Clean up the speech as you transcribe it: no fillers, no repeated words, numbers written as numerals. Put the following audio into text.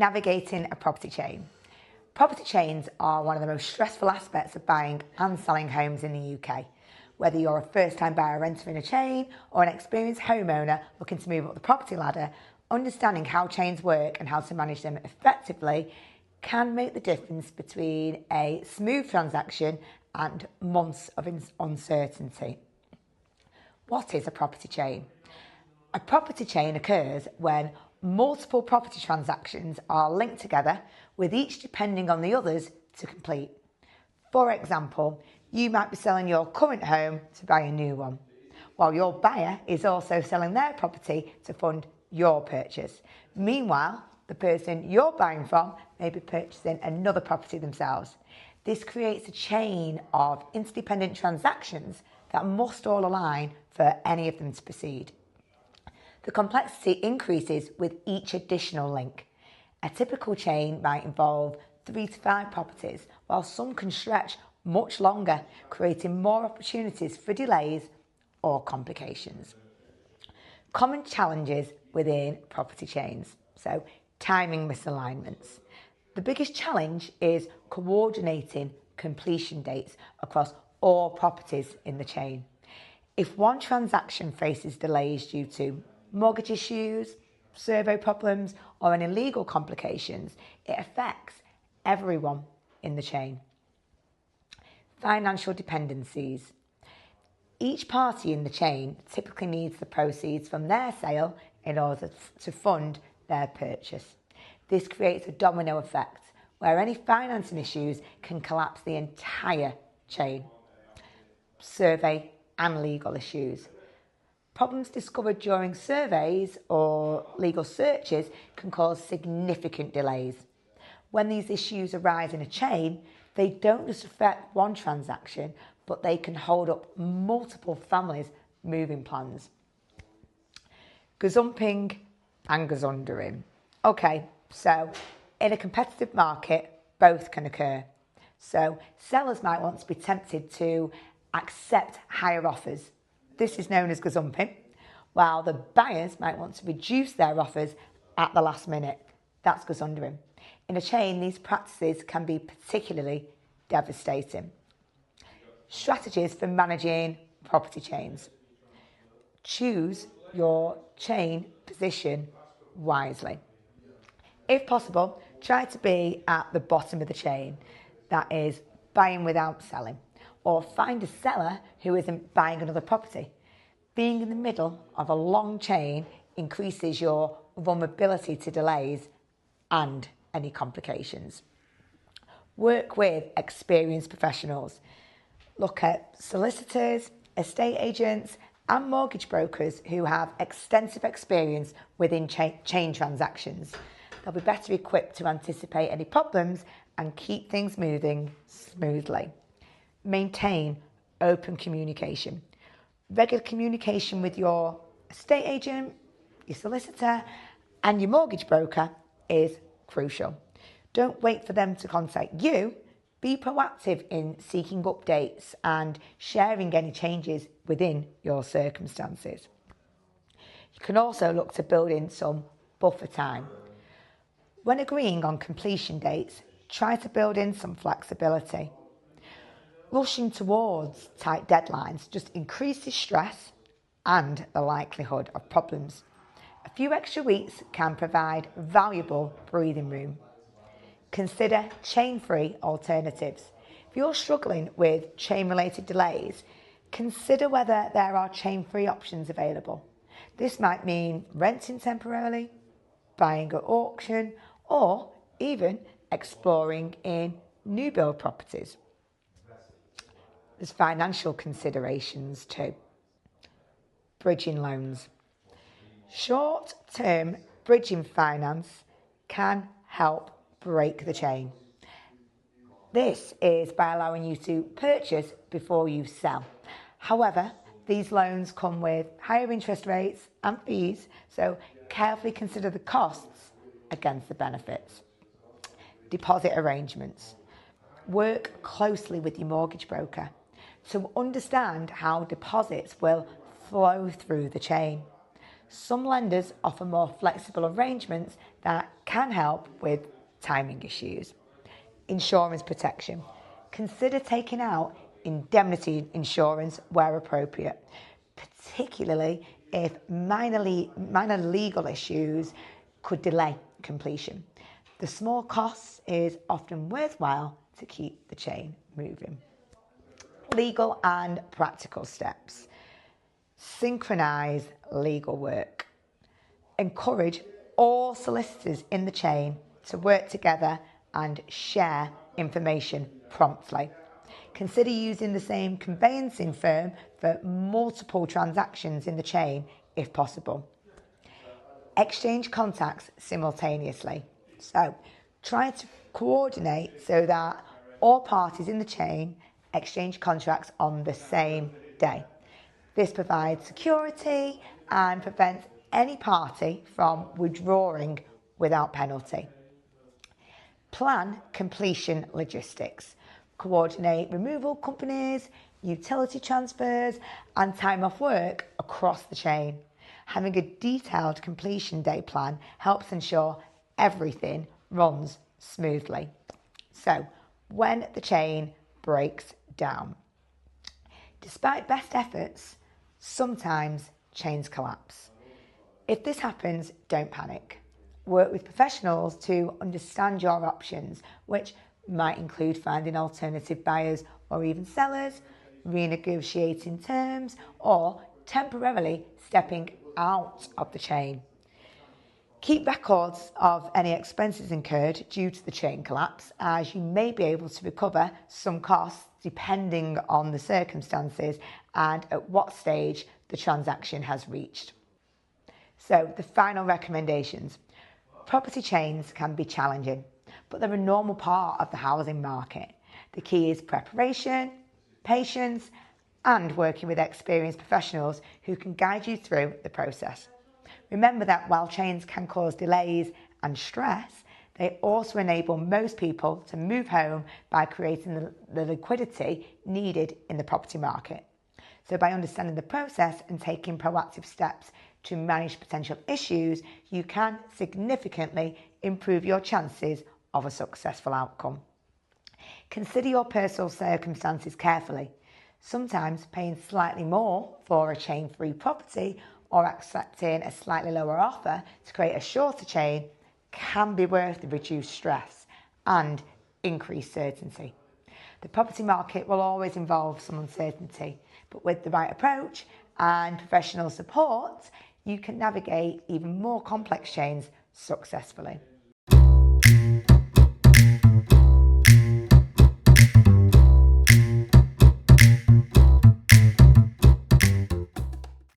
Navigating a property chain. Property chains are one of the most stressful aspects of buying and selling homes in the UK. Whether you're a first-time buyer renter in a chain or an experienced homeowner looking to move up the property ladder, understanding how chains work and how to manage them effectively can make the difference between a smooth transaction and months of uncertainty. What is a property chain? A property chain occurs when multiple property transactions are linked together, with each depending on the others to complete. For example, you might be selling your current home to buy a new one, while your buyer is also selling their property to fund your purchase. Meanwhile, the person you're buying from may be purchasing another property themselves. This creates a chain of interdependent transactions that must all align for any of them to proceed. The complexity increases with each additional link. A typical chain might involve 3 to 5 properties, while some can stretch much longer, creating more opportunities for delays or complications. Common challenges within property chains. So, timing misalignments. The biggest challenge is coordinating completion dates across all properties in the chain. If one transaction faces delays due to mortgage issues, survey problems, or any legal complications, it affects everyone in the chain. Financial dependencies. Each party in the chain typically needs the proceeds from their sale in order to fund their purchase. This creates a domino effect where any financing issues can collapse the entire chain. Survey and legal issues. Problems discovered during surveys or legal searches can cause significant delays. When these issues arise in a chain, they don't just affect one transaction, but they can hold up multiple families' moving plans. Gazumping and gazundering. Okay, so in a competitive market, both can occur. So sellers might want to be tempted to accept higher offers. This is known as gazumping, while the buyers might want to reduce their offers at the last minute. That's gazundering. In a chain, these practices can be particularly devastating. Strategies for managing property chains. Choose your chain position wisely. If possible, try to be at the bottom of the chain, that is, buying without selling, or find a seller who isn't buying another property. Being in the middle of a long chain increases your vulnerability to delays and any complications. Work with experienced professionals. Look at solicitors, estate agents, and mortgage brokers who have extensive experience within chain transactions. They'll be better equipped to anticipate any problems and keep things moving smoothly. Maintain open communication. Regular communication with your estate agent, your solicitor, and your mortgage broker is crucial. Don't wait for them to contact you. Be proactive in seeking updates and sharing any changes within your circumstances. You can also look to build in some buffer time. When agreeing on completion dates, try to build in some flexibility. Rushing towards tight deadlines just increases stress and the likelihood of problems. A few extra weeks can provide valuable breathing room. Consider chain-free alternatives. If you're struggling with chain-related delays, consider whether there are chain-free options available. This might mean renting temporarily, buying at auction, or even exploring in new build properties. There's financial considerations too. Bridging loans. Short-term bridging finance can help break the chain. This is by allowing you to purchase before you sell. However, these loans come with higher interest rates and fees, so carefully consider the costs against the benefits. Deposit arrangements. Work closely with your mortgage broker to understand how deposits will flow through the chain. Some lenders offer more flexible arrangements that can help with timing issues. Insurance protection. Consider taking out indemnity insurance where appropriate, particularly if minor legal issues could delay completion. The small cost is often worthwhile to keep the chain moving. Legal and practical steps. Synchronise legal work. Encourage all solicitors in the chain to work together and share information promptly. Consider using the same conveyancing firm for multiple transactions in the chain if possible. Exchange contacts simultaneously. So try to coordinate so that all parties in the chain exchange contracts on the same day. This provides security and prevents any party from withdrawing without penalty. Plan completion logistics. Coordinate removal companies, utility transfers, and time off work across the chain. Having a detailed completion day plan helps ensure everything runs smoothly. So, when the chain breaks down. Despite best efforts, sometimes chains collapse. If this happens, don't panic. Work with professionals to understand your options, which might include finding alternative buyers or even sellers, renegotiating terms, or temporarily stepping out of the chain. Keep records of any expenses incurred due to the chain collapse, as you may be able to recover some costs depending on the circumstances and at what stage the transaction has reached. So, the final recommendations. Property chains can be challenging, but they're a normal part of the housing market. The key is preparation, patience, and working with experienced professionals who can guide you through the process. Remember that while chains can cause delays and stress, they also enable most people to move home by creating the liquidity needed in the property market. So by understanding the process and taking proactive steps to manage potential issues, you can significantly improve your chances of a successful outcome. Consider your personal circumstances carefully. Sometimes paying slightly more for a chain-free property or accepting a slightly lower offer to create a shorter chain can be worth the reduced stress and increased certainty. The property market will always involve some uncertainty, but with the right approach and professional support, you can navigate even more complex chains successfully.